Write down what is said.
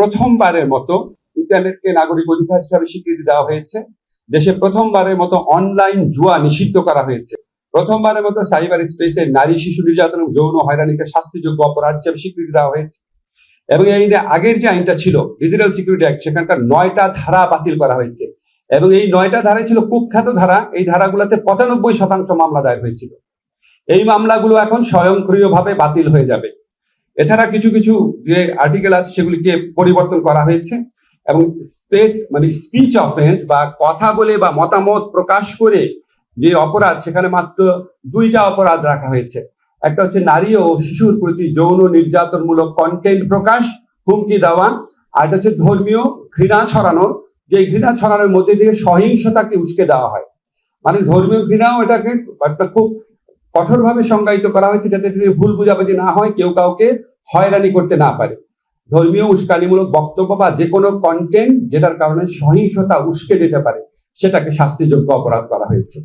প্রথমবারের মতো ইন্টারনেটকে নাগরিক অধিকার হিসাবে স্বীকৃতি দেওয়া হয়েছে। দেশে প্রথমবারের মতো অনলাইন জুয়া নিষিদ্ধ করা হয়েছে। প্রথমবারের মতো সাইবার স্পেসে নারী শিশু নির্যাতন এবং যৌন হয়রানিকে শাস্তিযোগ্য অপরাধ হিসেবে স্বীকৃতি দেওয়া হয়েছে। এবং এই আগের যে আইনটা ছিল ডিজিটাল সিকিউরিটি অ্যাক্ট, সেখানকার 9টা ধারা বাতিল করা হয়েছে। এবং এই 9টা ধারাই ছিল কুখ্যাত ধারা। এই ধারাগুলোতে 95% মামলা দায়ের হয়েছিল। এই মামলাগুলো এখন স্বয়ংক্রিয়ভাবে বাতিল হয়ে যাবে। এছাড়া কিছু কিছু যে আর্টিকেল আছে সেগুলিকে পরিবর্তন করা হয়েছে এবং স্পিচ অফেন্স বা কথা বলে বা মতামত প্রকাশ করে যে অপরাধ, সেখানে মাত্র 2টা অপরাধ রাখা হয়েছে। একটা হচ্ছে নারী ও শিশুর প্রতি যৌন নির্যাতনমূলক কন্টেন্ট প্রকাশ, হুমকি দেওয়া, আর এটা হচ্ছে ধর্মীয় ঘৃণা ছড়ানো, যে ঘৃণা ছড়ানোর মধ্যে দিয়ে সহিংসতাকে উস্কে দেওয়া হয়। মানে ধর্মীয় ঘৃণাও এটাকে একটা খুব কঠোরভাবে সংজ্ঞায়িত করা হয়েছে, যাতে ভুল বুঝাবুঝি না হয়, কেউ কাউকে হয়রানি করতে না পারে। ধর্মীয় উস্কানিমূলক বক্তব্য বা যে কোনো কন্টেন্ট যেটার কারণে সহিংসতা উস্কে দিতে পারে, সেটাকে শাস্তিযোগ্য অপরাধ করা হয়েছে।